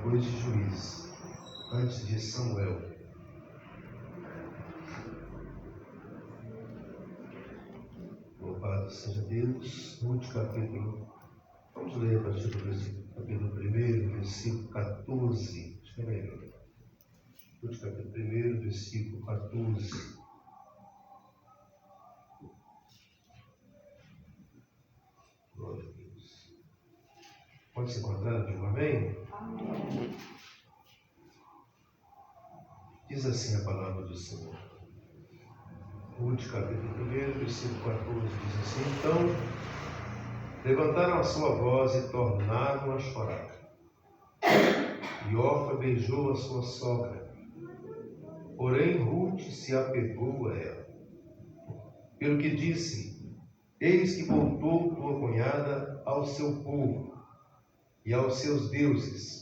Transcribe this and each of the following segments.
depois de Juízes, antes de Samuel. Louvado seja Deus. Ruth capítulo, vamos ler a partir do capítulo 1, versículo 14. Espera aí. Ruth capítulo 1, versículo 14. Glória a Deus. Pode se encontrar? Digo amém? Amém. Diz assim a palavra do Senhor. Ruth capítulo 1, versículo 14 diz assim: Então levantaram a sua voz e tornaram a chorar. E Orfa beijou a sua sogra, porém Ruth se apegou a ela. Pelo que disse: Eis que voltou tua cunhada ao seu povo e aos seus deuses.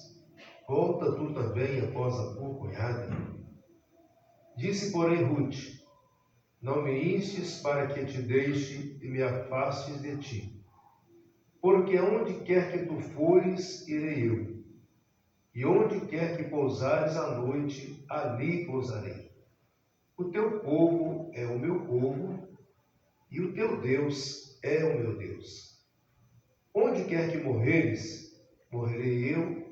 Volta tu também após a tua cunhada. Disse, porém, Ruth: Não me instes para que te deixe e me afastes de ti. Porque onde quer que tu fores, irei eu. E onde quer que pousares à noite, ali pousarei. O teu povo é o meu povo, e o teu Deus é o meu Deus. Onde quer que morreres, morrerei eu,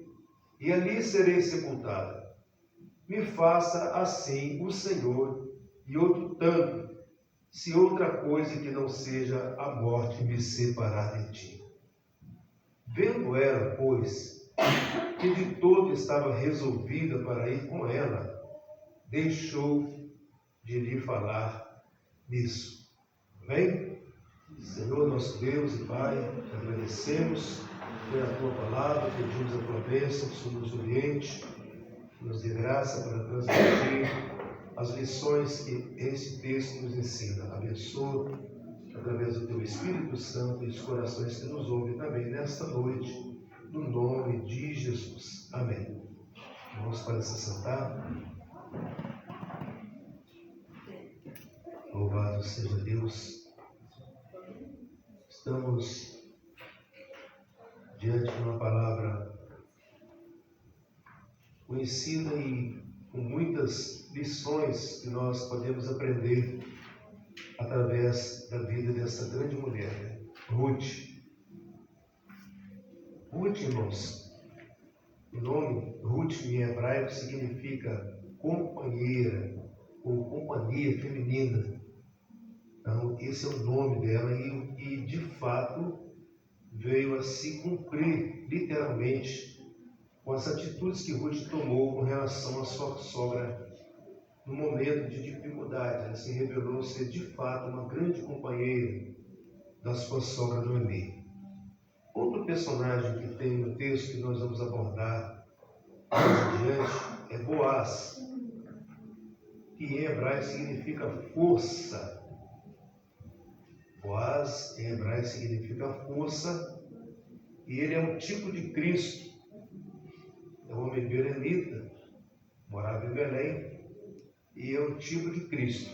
e ali serei sepultada. Me faça assim o Senhor, e outro tanto, se outra coisa que não seja a morte me separar de ti. Vendo ela, pois, que de todo estava resolvida para ir com ela, deixou de lhe falar nisso. Amém? Senhor, nosso Deus e Pai, te agradecemos pela tua palavra, pedimos a tua bênção sobre nos oriente, nos dê graça para transmitir as lições que esse texto nos ensina. Abençoa, através do teu Espírito Santo, e os corações que nos ouvem também nesta noite, no nome de Jesus. Amém. Vamos para se sentar. Louvado seja Deus. Estamos diante de uma palavra conhecida e com muitas lições que nós podemos aprender através da vida dessa grande mulher, Ruth. Ruth, irmãos, o nome Ruth em hebraico significa companheira ou companhia feminina. Então, esse é o nome dela e de fato veio a se cumprir literalmente com as atitudes que Ruth tomou com relação à sua sogra no momento de dificuldade. Ela se revelou ser de fato uma grande companheira da sua sogra Noemi. Outro personagem que tem no texto que nós vamos abordar mais adiante é Boaz, que em hebraico significa força. Boaz em hebraico significa força, e ele é um tipo de Cristo. É um homem belemita, morava em Belém, e é um tipo de Cristo.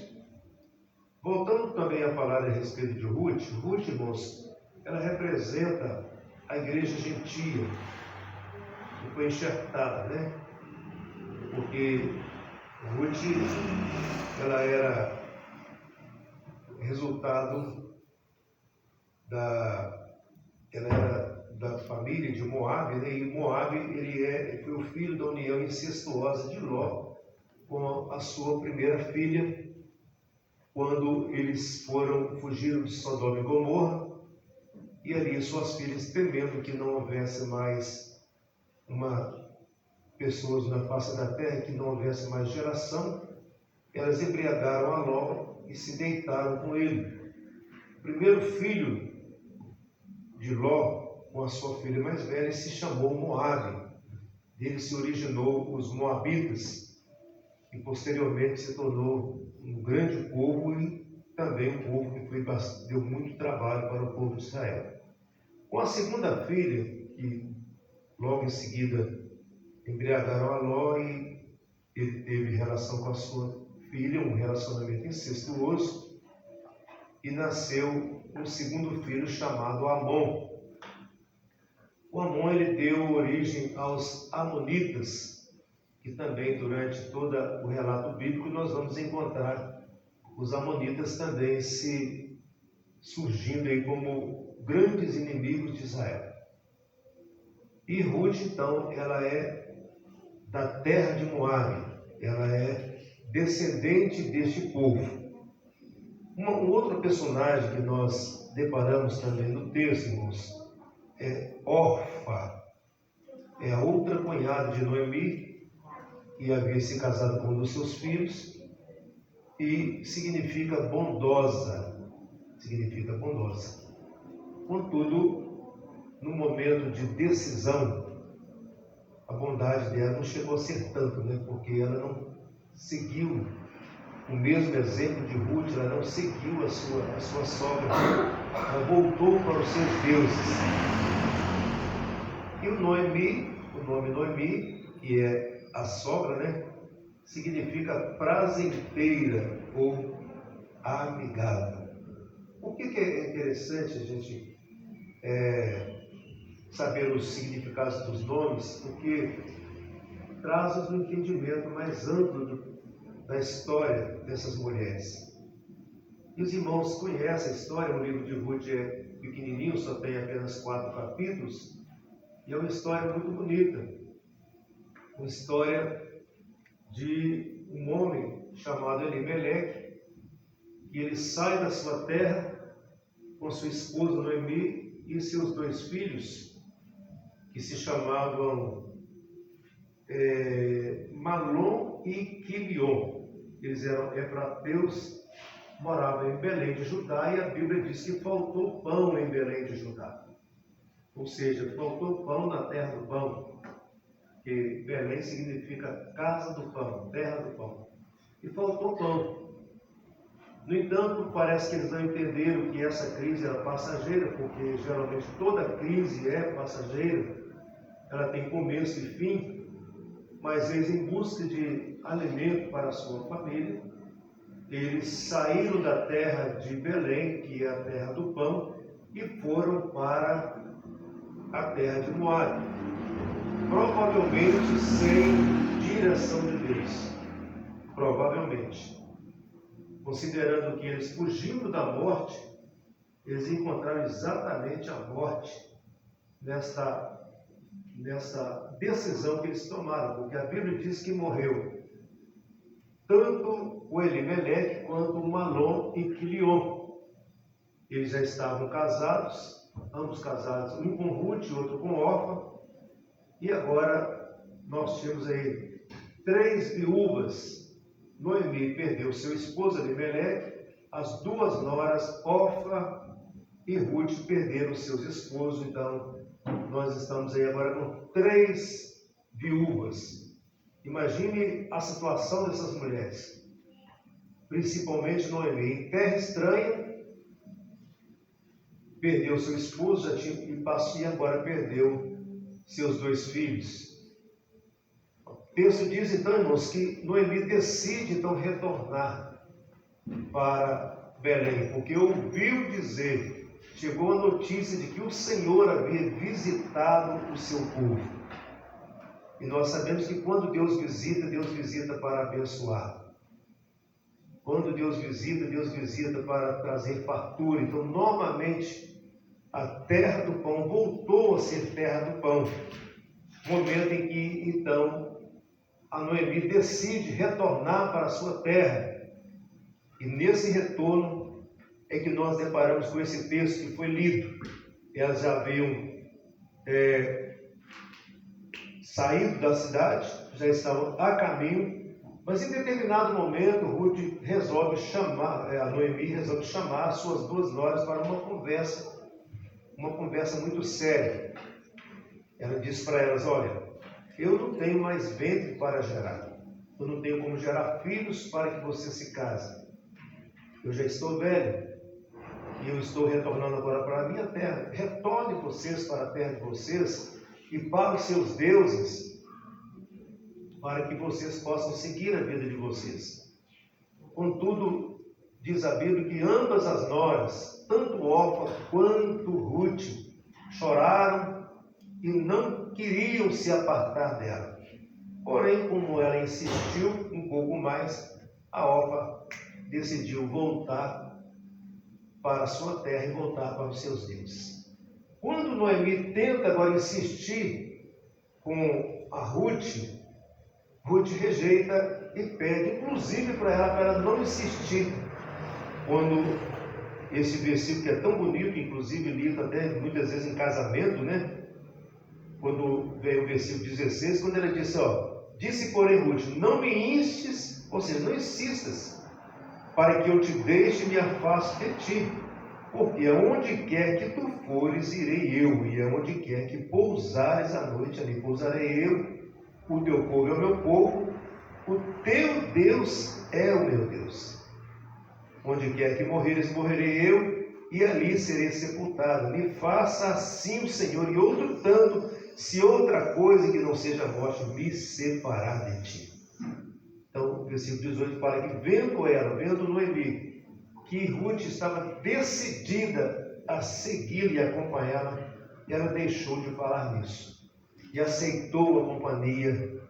Voltando também a falar a respeito de Ruth, Ruth, irmãos, ela representa a igreja gentia, que foi enxertada, né? Porque Ruth, ela era resultado ela era da família de Moabe, né? E Moabe, ele foi o filho da união incestuosa de Ló com a sua primeira filha, quando eles fugiram de Sodoma e Gomorra, e ali suas filhas, temendo que não houvesse mais pessoas na face da terra, que não houvesse mais geração, elas embriagaram a Ló e se deitaram com ele. O primeiro filho de Ló, com a sua filha mais velha, se chamou Moabe. Dele se originou os Moabitas, e posteriormente se tornou um grande povo e também um povo que deu muito trabalho para o povo de Israel. Com a segunda filha, que logo em seguida embriagaram a Ló, e ele teve relação com a sua filha, um relacionamento incestuoso, e nasceu um segundo filho chamado Amon. O Amon ele deu origem aos Amonitas, que também durante todo o relato bíblico nós vamos encontrar os Amonitas também se surgindo aí como grandes inimigos de Israel. E Ruth, então, ela é da terra de Moabe, ela é descendente deste povo. Um outro personagem que nós deparamos também no texto, irmãos, é Orfa, é a outra cunhada de Noemi, que havia se casado com um dos seus filhos, e significa bondosa, Contudo, no momento de decisão, a bondade dela não chegou a ser tanto, porque ela não seguiu o mesmo exemplo de Ruth, ela não seguiu a sua sogra, ela voltou para os seus deuses. E o nome Noemi, que é a sogra, significa prazenteira ou amigável. O que é interessante a gente saber os significados dos nomes, porque traz-nos um entendimento mais amplo da história dessas mulheres. E os irmãos conhecem a história, o livro de Ruth é pequenininho, só tem apenas 4 capítulos, e é uma história muito bonita. Uma história de um homem chamado Elimeleque, que ele sai da sua terra com sua esposa Noemi e seus 2 filhos, que se chamavam Malom e Quilion. Eles eram efrateus, moravam em Belém de Judá, e a Bíblia diz que faltou pão em Belém de Judá. Ou seja, faltou pão na terra do pão, que Belém significa casa do pão, terra do pão. E faltou pão. No entanto, parece que eles não entenderam que essa crise era passageira, porque geralmente toda crise é passageira, ela tem começo e fim, mas eles, em busca de alimento para a sua família, eles saíram da terra de Belém, que é a terra do pão, e foram para a terra de Moabe, provavelmente sem direção de Deus, provavelmente. Considerando que eles, fugindo da morte, eles encontraram exatamente a morte nessa decisão que eles tomaram, porque a Bíblia diz que morreu tanto o Elimeleque quanto o Malom e Quilion. Eles já estavam casados, ambos casados, um com Ruth e outro com Orfa, e agora nós temos aí 3 viúvas. Noemi perdeu seu esposo Elimeleque, as 2 noras, Orfa e Ruth, perderam seus esposos. Então, nós estamos aí agora com 3 viúvas. Imagine a situação dessas mulheres, principalmente Noemi, em terra estranha, perdeu seu esposo e agora perdeu seus 2 filhos. O texto diz, então, irmãos, que Noemi decide, então, retornar para Belém, porque ouviu dizer, chegou a notícia de que o Senhor havia visitado o seu povo. E nós sabemos que quando Deus visita para abençoar. Quando Deus visita para trazer fartura. Então, novamente, a terra do pão voltou a ser terra do pão. Momento em que, então, a Noemi decide retornar para a sua terra. E nesse retorno é que nós deparamos com esse texto que foi lido. Elas já haviam saído da cidade, já estavam a caminho, mas em determinado momento a Noemi resolve chamar as suas 2 noras para uma conversa muito séria. Ela diz para elas: olha, eu não tenho mais ventre para gerar, eu não tenho como gerar filhos para que você se case. Eu já estou velho e eu estou retornando agora para a minha terra. Retorne vocês para a terra de vocês e para os seus deuses, para que vocês possam seguir a vida de vocês. Contudo, diz a Bíblia que ambas as noras, tanto Orfa quanto Ruth, choraram e não queriam se apartar dela. Porém, como ela insistiu um pouco mais, a Orfa decidiu voltar para a sua terra e voltar para os seus deuses. Quando Noemi tenta agora insistir com a Ruth, Ruth rejeita e pede, inclusive para ela não insistir. Quando esse versículo que é tão bonito, inclusive lido até muitas vezes em casamento, né? Quando vem o versículo 16, quando ela disse, disse porém Ruth, não me instes, ou seja, não insistas, para que eu te deixe e me afaste de ti, porque aonde quer que tu fores, irei eu, e aonde quer que pousares a noite, ali pousarei eu, o teu povo é o meu povo, o teu Deus é o meu Deus. Onde quer que morreres, morrerei eu, e ali serei sepultado. Me faça assim o Senhor, e outro tanto, se outra coisa que não seja morte me separar de ti. Então, o versículo 18 fala que vendo Noemi, que Ruth estava decidida a segui-la e acompanhá-la, e ela deixou de falar nisso, e aceitou a companhia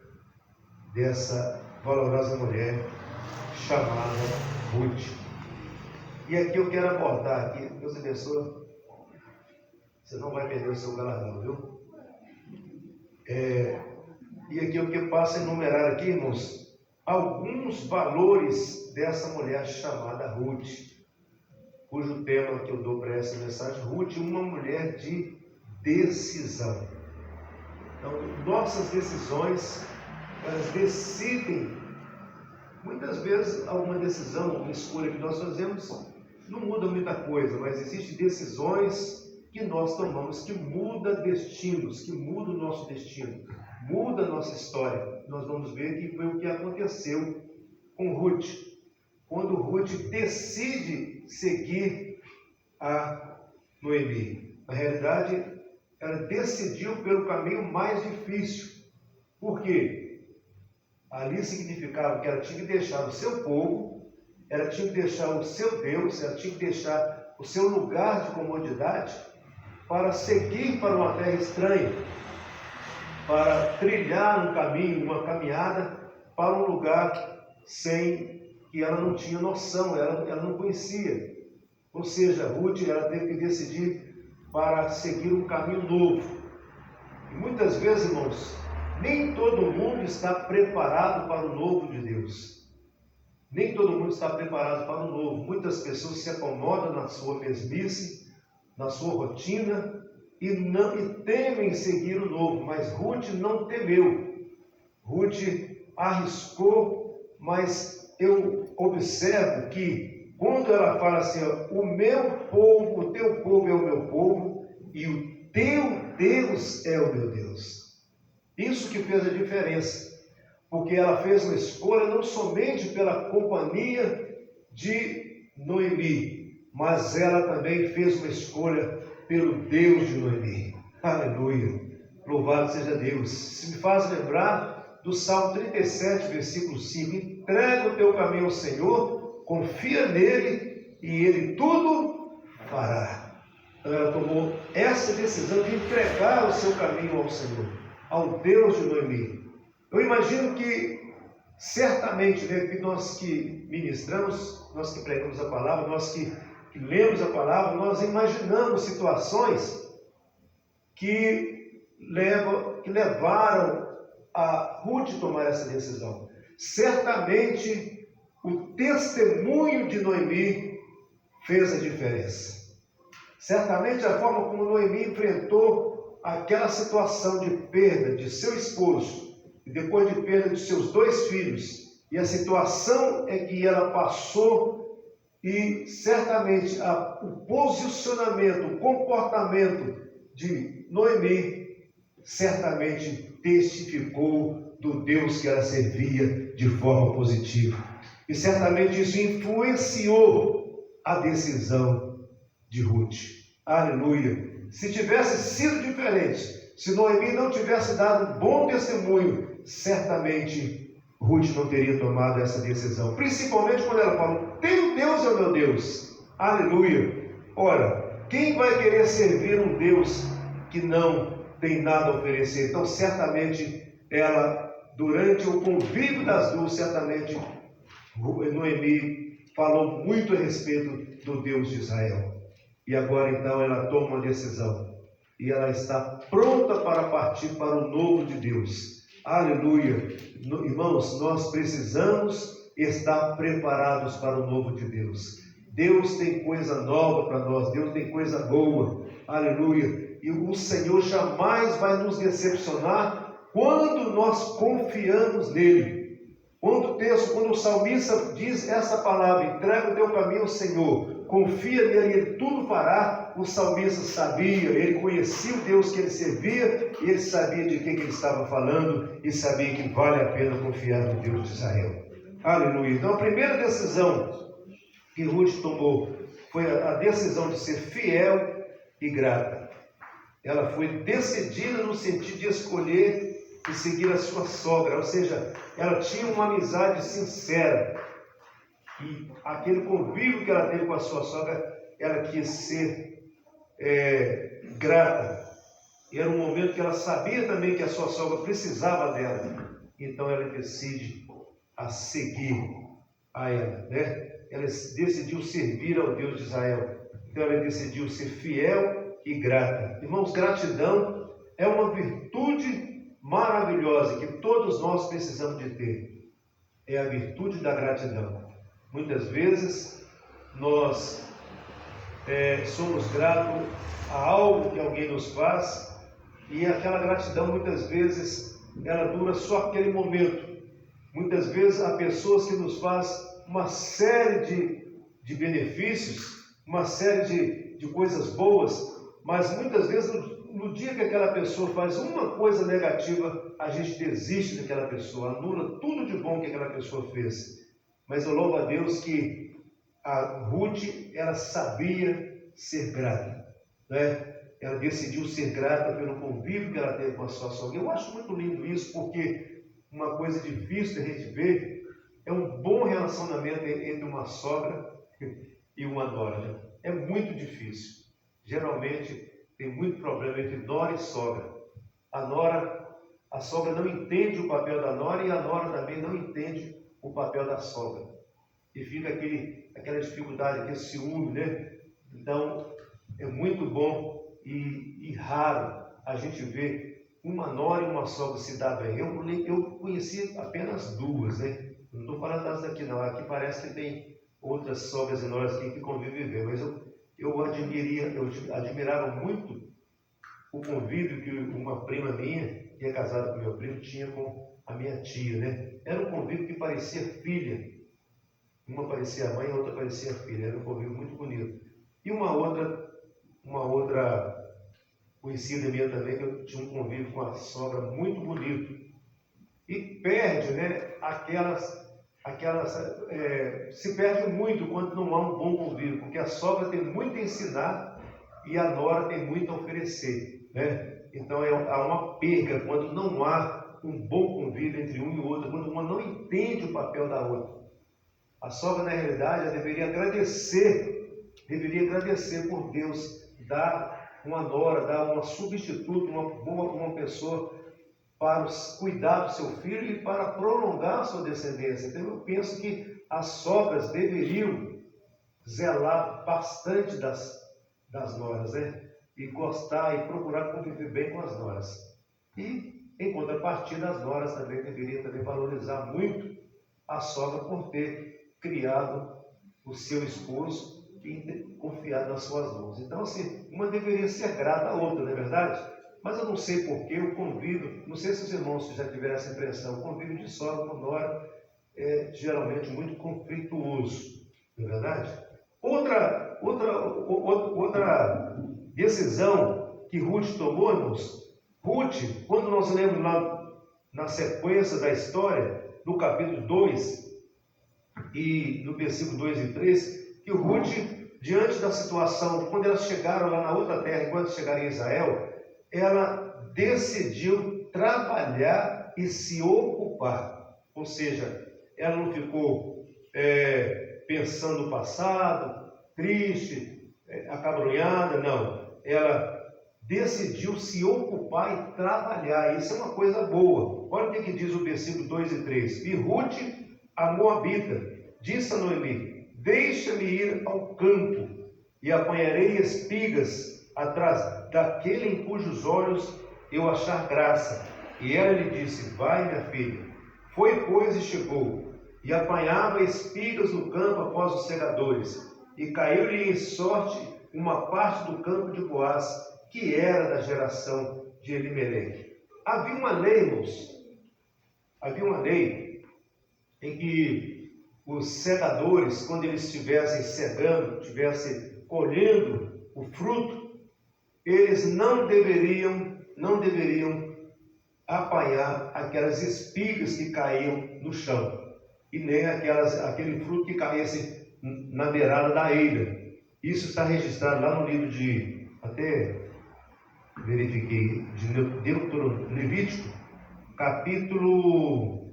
dessa valorosa mulher chamada Ruth. E aqui eu quero abordar aqui, Deus abençoe, você não vai perder o seu galardão, viu? E aqui eu que passo a enumerar aqui, irmãos, alguns valores dessa mulher chamada Ruth, cujo tema que eu dou para essa mensagem, Ruth, uma mulher de decisão. Então, nossas decisões, elas decidem, muitas vezes alguma decisão, uma escolha que nós fazemos, não muda muita coisa, mas existem decisões que nós tomamos que muda destinos, que muda o nosso destino, muda a nossa história. Nós vamos ver que foi o que aconteceu com Ruth. Quando Ruth decide seguir a Noemi. Na realidade, ela decidiu pelo caminho mais difícil. Por quê? Ali significava que ela tinha que deixar o seu povo, ela tinha que deixar o seu Deus, ela tinha que deixar o seu lugar de comodidade para seguir para uma terra estranha, para trilhar um caminho, uma caminhada para um lugar sem que ela não tinha noção, ela não conhecia. Ou seja, Ruth, ela teve que decidir para seguir um caminho novo. E muitas vezes, irmãos, nem todo mundo está preparado para o novo de Deus. Nem todo mundo está preparado para o novo. Muitas pessoas se acomodam na sua mesmice, na sua rotina, e temem seguir o novo. Mas Ruth não temeu. Ruth arriscou, mas eu observo que quando ela fala assim, o meu povo, o teu povo é o meu povo, e o teu Deus é o meu Deus. Isso que fez a diferença. Porque ela fez uma escolha não somente pela companhia de Noemi, mas ela também fez uma escolha pelo Deus de Noemi. Aleluia! Louvado seja Deus! Isso me faz lembrar do Salmo 37, versículo 5. Entrega o teu caminho ao Senhor, confia nele e ele tudo fará. Então ela tomou essa decisão de entregar o seu caminho ao Senhor, ao Deus de Noemi. Eu imagino que, certamente, né, que nós que ministramos, nós que pregamos a palavra, nós que lemos a palavra, nós imaginamos situações que levaram a Ruth tomar essa decisão. Certamente, o testemunho de Noemi fez a diferença. Certamente, a forma como Noemi enfrentou aquela situação de perda de seu esposo, e depois de perda de seus 2 filhos, e a situação é que ela passou, e certamente o posicionamento, o comportamento de Noemi, certamente testificou do Deus que ela servia de forma positiva. E certamente isso influenciou a decisão de Ruth. Aleluia! Se tivesse sido diferente, se Noemi não tivesse dado um bom testemunho, certamente Ruth não teria tomado essa decisão. Principalmente quando ela fala, teu Deus é o meu Deus. Aleluia! Ora, quem vai querer servir um Deus que não tem nada a oferecer. Então, certamente, ela, durante o convívio das duas, certamente, Noemi falou muito a respeito do Deus de Israel. E agora, então, ela toma uma decisão. E ela está pronta para partir para o novo de Deus. Aleluia! Irmãos, nós precisamos estar preparados para o novo de Deus. Deus tem coisa nova para nós, Deus tem coisa boa. Aleluia! E o Senhor jamais vai nos decepcionar quando nós confiamos nele. Quando o salmista diz essa palavra, entrega o teu caminho ao Senhor, confia nele, ele tudo fará. O salmista sabia, ele conhecia o Deus que ele servia, e ele sabia de quem que ele estava falando, e sabia que vale a pena confiar no Deus de Israel. Aleluia! Então a primeira decisão que Ruth tomou foi a decisão de ser fiel e grata. Ela foi decidida no sentido de escolher e seguir a sua sogra, ou seja, ela tinha uma amizade sincera, e aquele convívio que ela teve com a sua sogra, ela quis ser grata. E era um momento que ela sabia também que a sua sogra precisava dela, então ela decide a seguir a ela, né? Ela decidiu servir ao Deus de Israel, então ela decidiu ser fiel e grata. Irmãos, gratidão é uma virtude maravilhosa que todos nós precisamos de ter. É a virtude da gratidão. Muitas vezes nós somos gratos a algo que alguém nos faz, e aquela gratidão muitas vezes ela dura só aquele momento. Muitas vezes há pessoas que nos fazem uma série de benefícios, uma série de coisas boas, mas muitas vezes no dia que aquela pessoa faz uma coisa negativa, a gente desiste daquela pessoa, anula tudo de bom que aquela pessoa fez. Mas eu louvo a Deus que a Ruth, ela sabia ser grata, né? Ela decidiu ser grata pelo convívio que ela teve com a sua sogra. Eu acho muito lindo isso, porque uma coisa difícil de a gente ver é um bom relacionamento entre uma sogra e uma nora, né? É muito difícil. Geralmente tem muito problema entre nora e sogra. A sogra não entende o papel da nora, e a nora também não entende o papel da sogra. E fica aquela dificuldade, aquele ciúme, né? Então, é muito bom e raro a gente ver uma nora e uma sogra se dar bem. Eu conheci apenas duas, né? Não estou falando das daqui não. Aqui parece que tem outras sogras e noras aqui que convivem bem, mas eu admirava muito o convívio que uma prima minha, que é casada com meu primo, tinha com a minha tia, né? Era um convívio que parecia filha. Uma parecia a mãe, a outra parecia a filha. Era um convívio muito bonito. E uma outra conhecida minha também, que eu tinha um convívio com a sogra muito bonito. E perde, né, se perde muito quando não há um bom convívio, porque a sogra tem muito a ensinar e a nora tem muito a oferecer, né? Então há uma perca quando não há um bom convívio entre um e o outro, quando uma não entende o papel da outra. A sogra, na realidade, ela deveria agradecer por Deus dar uma nora, dar uma substituta, uma pessoa para cuidar do seu filho e para prolongar a sua descendência. Então eu penso que as sogras deveriam zelar bastante das noras, né? E gostar e procurar conviver bem com as noras. E, em contrapartida, as noras também deveriam valorizar muito a sogra por ter criado o seu esposo e confiado nas suas mãos. Então, assim, uma deveria ser grata à outra, não é verdade? Mas eu não sei porquê, o convívio, não sei se os irmãos já tiveram essa impressão, o convívio de sogra com nora é geralmente muito conflituoso, não é verdade? Outra decisão que Ruth tomou, irmãos, Ruth, quando nós lemos lá na sequência da história, no capítulo 2 e no versículo 2 e 3, que Ruth, diante da situação, quando elas chegaram lá na outra terra, quando chegaram em Israel, ela decidiu trabalhar e se ocupar. Ou seja, ela não ficou pensando no passado, triste, acabrunhada, não. Ela decidiu se ocupar e trabalhar. Isso é uma coisa boa. Olha o que diz o versículo 2 e 3. E Ruth, a moabita, disse a Noemi: deixa-me ir ao campo e apanharei espigas atrás daquele em cujos olhos eu achar graça. E ela lhe disse: vai, minha filha. Foi, pois, e chegou, e apanhava espigas no campo após os segadores. E caiu-lhe em sorte uma parte do campo de Boaz, que era da geração de Elimeleque. Havia uma lei, irmãos, havia uma lei em que os segadores, quando eles estivessem segando, estivessem colhendo o fruto, eles não deveriam apanhar aquelas espigas que caíam no chão, e nem aquele fruto que caísse na beirada da eira. Isso está registrado lá no livro de, até verifiquei, de Levítico, Levítico capítulo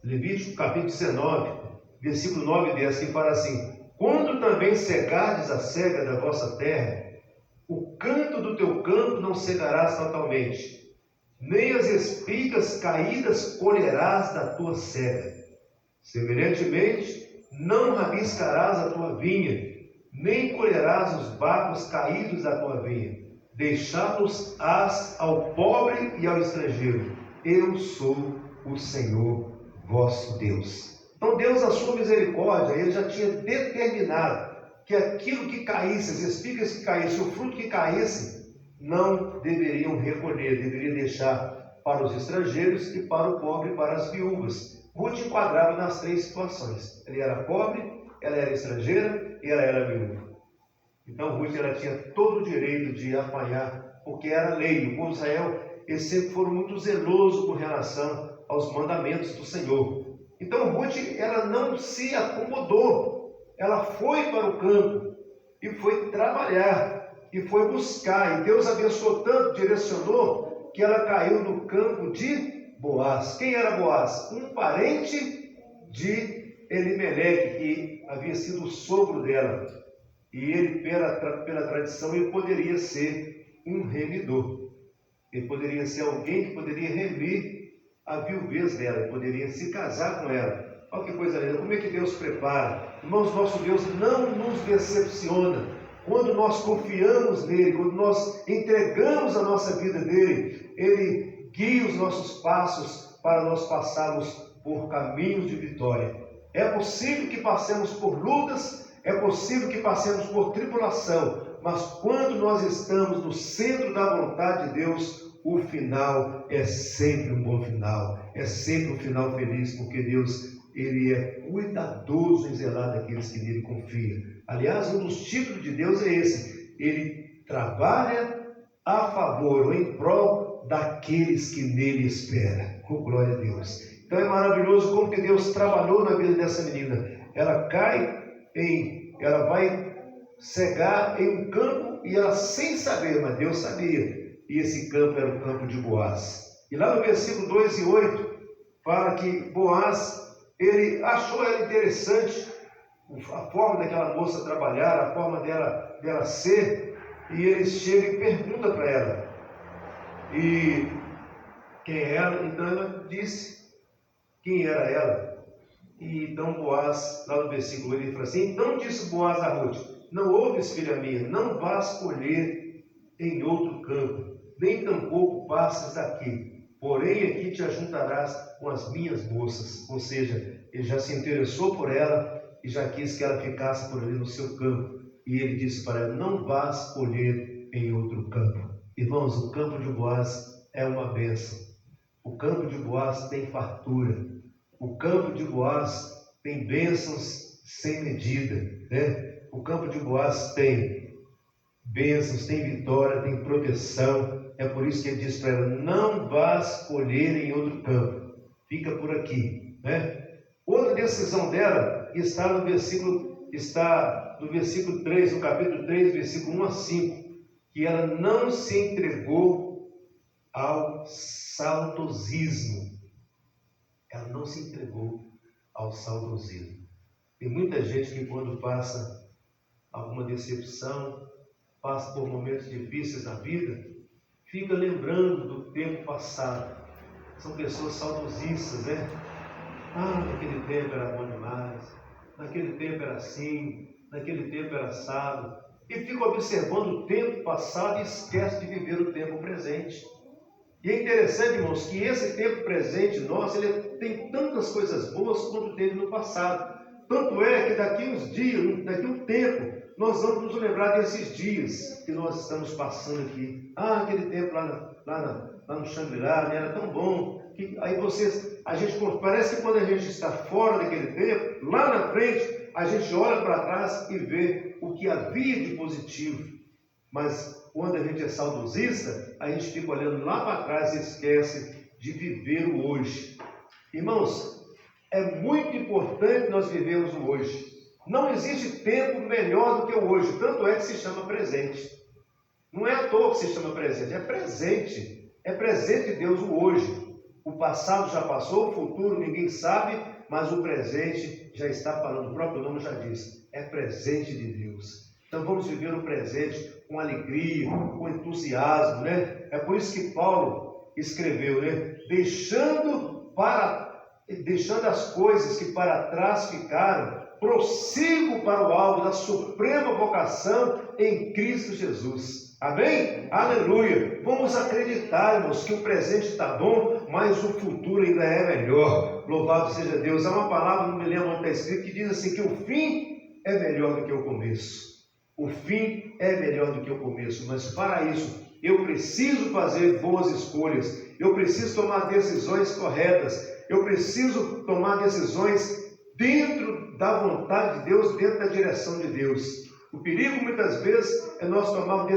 19, versículo 9 e 10, que fala assim: quando também cegardes a cega da vossa terra, o canto do teu campo não cegarás totalmente, nem as espigas caídas colherás da tua cega. Semelhantemente, não rabiscarás a tua vinha, nem colherás os bagos caídos da tua vinha. Deixá-los-ás ao pobre e ao estrangeiro. Eu sou o Senhor vosso Deus. Então Deus, na sua misericórdia, Ele já tinha determinado que aquilo que caísse, as espigas que caíssem, o fruto que caísse, não deveriam recolher, deveriam deixar para os estrangeiros e para o pobre e para as viúvas. Ruth enquadrava nas três situações. Ela era pobre, ela era estrangeira e ela era viúva. Então Ruth, ela tinha todo o direito de apanhar, porque era lei. O povo de Israel, eles sempre foram muito zelosos com relação aos mandamentos do Senhor. Então Ruth, ela não se acomodou. Ela foi para o campo e foi trabalhar e foi buscar. E Deus abençoou tanto, direcionou, que ela caiu no campo de Boaz. Quem era Boaz? Um parente de Elimeleque, que havia sido o sogro dela. E ele, pela tradição, ele poderia ser um remidor. Ele poderia ser alguém que poderia remir a viuvez dela, ele poderia se casar com ela. Olha que coisa linda, como é que Deus prepara. Irmãos, nosso Deus não nos decepciona. Quando nós confiamos nele, quando nós entregamos a nossa vida nele, ele guia os nossos passos para nós passarmos por caminhos de vitória. É possível que passemos por lutas, é possível que passemos por tribulação, mas quando nós estamos no centro da vontade de Deus, o final é sempre um bom final, é sempre um final feliz, porque Deus, Ele é cuidadoso em zelar daqueles que nele confiam. Aliás, um dos títulos de Deus é esse: Ele trabalha a favor ou em prol daqueles que nele esperam. Oh, glória a Deus! Então é maravilhoso como que Deus trabalhou na vida dessa menina. Ela vai cegar em um campo e ela sem saber, mas Deus sabia. E esse campo era o campo de Boaz. E lá no versículo 2 e 8, fala que Boaz, ele achou ela interessante, a forma daquela moça trabalhar, a forma dela ser, e ele chega e pergunta para ela, e quem é ela? Então ela disse quem era ela. E então Boaz, lá no versículo 8, ele fala assim: então disse Boaz a Ruth: não ouves, filha minha, não vás colher em outro campo, nem tampouco passes daqui, porém aqui te ajuntarás com as minhas moças. Ou seja, ele já se interessou por ela e já quis que ela ficasse por ali no seu campo. E ele disse para ela: não vás colher em outro campo. Irmãos, o campo de Boaz é uma bênção. O campo de Boaz tem fartura. O campo de Boaz tem bênçãos sem medida, né? O campo de Boaz tem bênçãos, tem vitória, tem proteção. É por isso que ele diz para ela: não vás colher em outro campo, fica por aqui, né? Outra decisão dela está no versículo 3, no capítulo 3, versículo 1 a 5, que ela não se entregou ao saudosismo. Ela não se entregou ao saudosismo. Tem muita gente que quando passa alguma decepção, passa por momentos difíceis na vida, fica lembrando do tempo passado. São pessoas saudosistas, né? Ah, naquele tempo era bom demais, naquele tempo era assim, naquele tempo era assado. E fica observando o tempo passado e esquece de viver o tempo presente. E é interessante, irmãos, que esse tempo presente nosso, ele tem tantas coisas boas quanto teve no passado. Tanto é que daqui uns dias, daqui um tempo, nós vamos nos lembrar desses dias que nós estamos passando aqui. Ah, aquele tempo lá no Xangri-Lá, né? Era tão bom. Que, aí parece que quando a gente está fora daquele tempo, lá na frente, a gente olha para trás e vê o que havia de positivo. Mas quando a gente é saudosista, a gente fica olhando lá para trás e esquece de viver o hoje. Irmãos, é muito importante nós vivermos o hoje. Não existe tempo melhor do que o hoje, tanto é que se chama presente. Não é à toa que se chama presente, é presente. É presente de Deus o hoje. O passado já passou, o futuro ninguém sabe, mas o presente já está falando, o próprio nome já diz, é presente de Deus. Então vamos viver o presente com alegria, com entusiasmo, né? É por isso que Paulo escreveu, né? Deixando as coisas que para trás ficaram, prossigo para o alvo da suprema vocação em Cristo Jesus. Amém? Aleluia! Vamos acreditar, irmãos, que o presente está bom, mas o futuro ainda é melhor. Louvado seja Deus. Há uma palavra, não me lembro onde está escrito, que diz assim, que o fim é melhor do que o começo. O fim é melhor do que o começo, mas para isso eu preciso fazer boas escolhas, eu preciso tomar decisões corretas, eu preciso tomar decisões dentro da vontade de Deus, dentro da direção de Deus. O perigo muitas vezes é nós tomarmos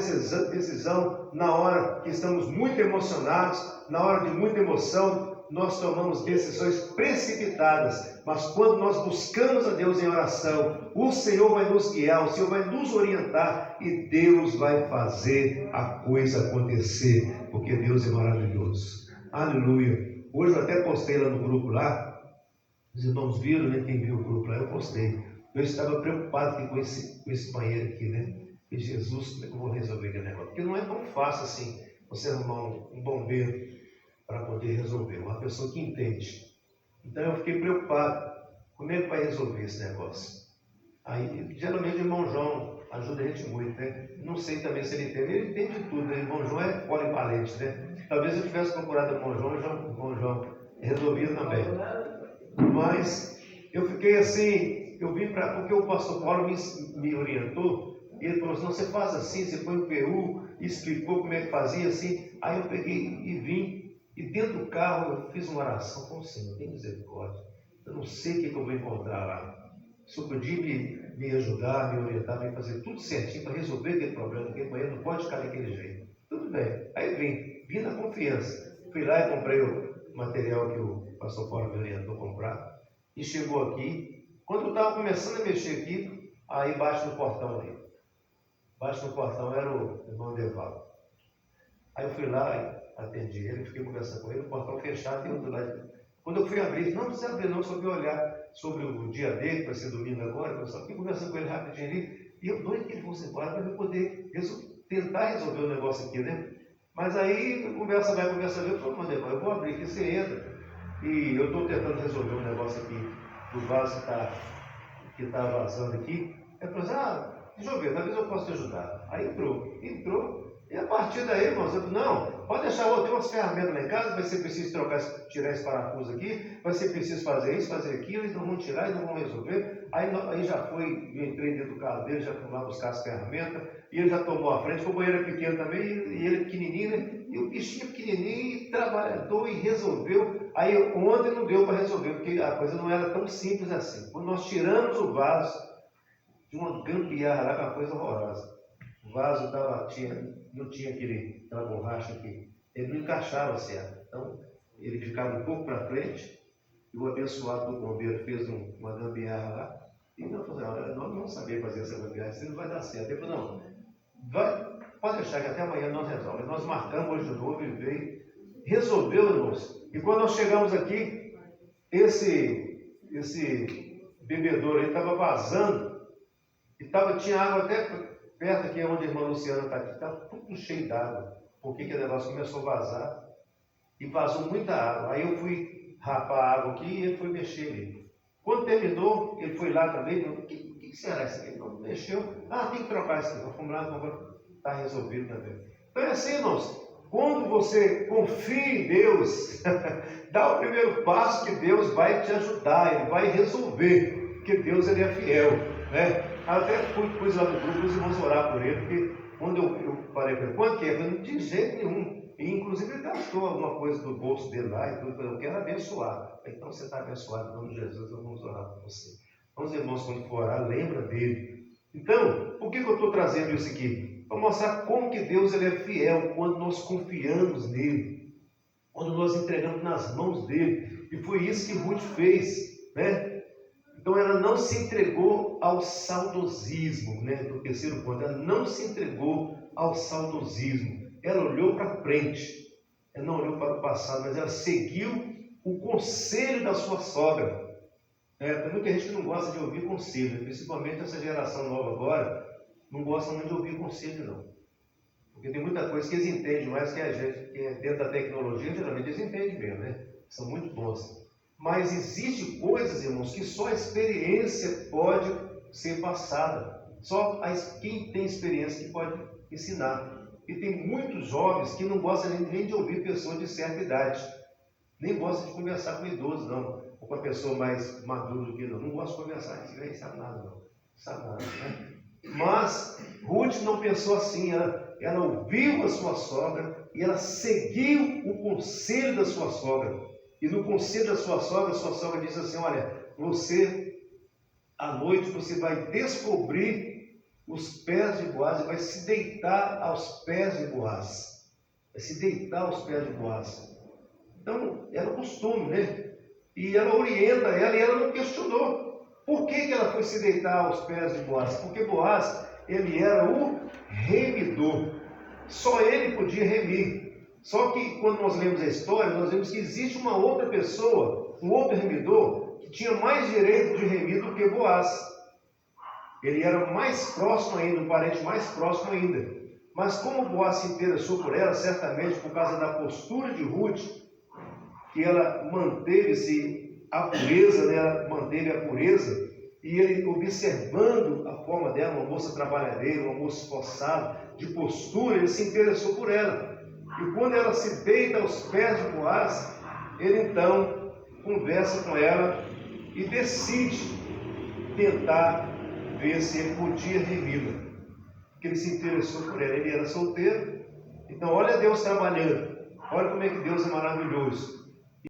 decisão na hora que estamos muito emocionados, na hora de muita emoção, nós tomamos decisões precipitadas, mas quando nós buscamos a Deus em oração, o Senhor vai nos guiar, o Senhor vai nos orientar e Deus vai fazer a coisa acontecer, porque Deus é maravilhoso. Aleluia! Hoje eu até postei lá no grupo lá, os irmãos viram, né? Quem viu o grupo lá, eu postei. Eu estava preocupado aqui com esse banheiro aqui, né? E Jesus, como é que eu vou resolver aquele negócio? Porque não é tão fácil assim, você arrumar um bombeiro para poder resolver, uma pessoa que entende. Então eu fiquei preocupado, como é que vai resolver esse negócio? Aí, geralmente o irmão João ajuda a gente muito, né? Não sei também se ele entende de tudo, né? O irmão João é polivalente, né? Talvez eu tivesse procurado o irmão João resolvia também. Mas eu fiquei assim, eu vim para, porque o pastor Paulo me orientou, e ele falou assim, não, você faz assim, você põe o PU, explicou como é que fazia assim. Aí eu peguei e vim, e dentro do carro eu fiz uma oração com o Senhor, tem misericórdia. Eu não sei o que eu vou encontrar lá. O Senhor podia me ajudar, me orientar, me fazer tudo certinho para resolver aquele problema, aquele banheiro não pode ficar daquele jeito. Tudo bem. Aí vim na confiança. Fui lá e comprei o material que o pastor Paulo me orientou a comprar. E chegou aqui. Quando eu estava começando a mexer aqui, aí bate no portão ali. Bate no portão, era o irmão Devaldo. Aí eu fui lá e atendi ele, fiquei conversando com ele, o portão fechado e outro lado. Quando eu fui abrir, não precisa abrir não, só fui olhar sobre o dia dele, que vai ser domingo agora, eu só fiquei conversando com ele rapidinho ali, e eu doido que ele fosse embora para eu poder tentar resolver o negócio aqui, né? Mas aí, conversa vai, eu falei, eu vou abrir aqui, você entra, e eu estou tentando resolver um negócio aqui, do vaso que está vazando aqui. Ele falou assim, deixa eu ver, talvez eu possa te ajudar. Aí entrou, e a partir daí, irmãos, eu falei, não, pode deixar, eu tenho umas ferramentas lá em casa, vai ser preciso tirar esse parafuso aqui, vai ser preciso fazer isso, fazer aquilo, eles não vão tirar, eles não vão resolver. Aí já foi, eu entrei dentro do carro dele, já fui lá buscar as ferramentas, e ele já tomou a frente, porque o banheiro é pequeno também, e ele é pequenininho, né? E o bichinho pequenininho, trabalhador e resolveu. Aí ontem não deu para resolver, porque a coisa não era tão simples assim. Quando nós tiramos o vaso de uma gambiarra lá, uma coisa horrorosa. O vaso não tinha aquela borracha aqui, ele não encaixava certo. Então, ele ficava um pouco para frente, e o abençoado do bombeiro fez uma gambiarra lá, e nós falamos, nós não sabemos fazer essa gambiarra, isso não vai dar certo. Ele falou, não, pode deixar que até amanhã nós resolvemos. Nós marcamos hoje de novo, ele veio, resolveu, irmãos. E quando nós chegamos aqui, esse bebedouro aí estava vazando, E tinha água até perto aqui onde a irmã Luciana está aqui, estava tudo cheio d'água. Porque que o negócio começou a vazar e vazou muita água. Aí eu fui rapar a água aqui e ele foi mexer ali. Quando terminou, ele foi lá também, o que será isso aqui? Não mexeu. Tem que trocar isso aqui. Vamos lá, está resolvido também. Então é assim, irmãos. Quando você confia em Deus, dá o primeiro passo que Deus vai te ajudar, Ele vai resolver, porque Deus Ele é fiel, né? Até pus lá no grupo os irmãos orar por ele, porque quando eu falei para ele, quanto que é? Eu falei, de jeito nenhum. E inclusive ele gastou alguma coisa do bolso dele lá e tudo, eu quero abençoar. Então você está abençoado em nome de Jesus, nós vamos orar por você. Então os irmãos, quando for orar, lembra dele. Então, por que eu estou trazendo isso aqui? Para mostrar como que Deus Ele é fiel quando nós confiamos nele, quando nós entregamos nas mãos dele. E foi isso que Ruth fez, né? Então ela não se entregou ao saudosismo, né? No terceiro ponto, ela não se entregou ao saudosismo. Ela olhou para frente, ela não olhou para o passado, mas ela seguiu o conselho da sua sogra. Tem muita gente que não gosta de ouvir conselho, principalmente essa geração nova agora, não gosta muito de ouvir conselho, não. Porque tem muita coisa que eles entendem mais que a gente, que é dentro da tecnologia, geralmente eles entendem mesmo, né? São muito bons. Mas existem coisas, irmãos, que só a experiência pode ser passada. Só quem tem experiência que pode ensinar. E tem muitos jovens que não gostam nem de ouvir pessoas de certa idade. Nem gostam de conversar com idosos, não. Ou com a pessoa mais madura do que não. Não gosta de conversar, isso não sabe nada, não. Não sabe nada, né? Mas Ruth não pensou assim, ela ouviu a sua sogra e ela seguiu o conselho da sua sogra. E no conselho da sua sogra disse assim, olha, à noite você vai descobrir os pés de Boaz e vai se deitar aos pés de Boaz. Vai se deitar aos pés de Boaz. Então, era o costume, né? E ela orienta ela e ela não questionou. Por que ela foi se deitar aos pés de Boaz? Porque Boaz, ele era o remidor. Só ele podia remir. Só que quando nós lemos a história, nós vemos que existe uma outra pessoa, um outro remidor, que tinha mais direito de remir do que Boaz. Ele era mais próximo ainda, um parente mais próximo ainda. Mas como Boaz se interessou por ela, certamente por causa da postura de Ruth, que ela manteve-se a pureza, né? Ela manteve a pureza, e ele observando a forma dela, uma moça trabalhadeira, uma moça esforçada, de postura, ele se interessou por ela. E quando ela se deita aos pés de Boaz, ele então conversa com ela e decide tentar ver se ele podia remi-la. Porque ele se interessou por ela, ele era solteiro. Então olha Deus trabalhando, olha como é que Deus é maravilhoso.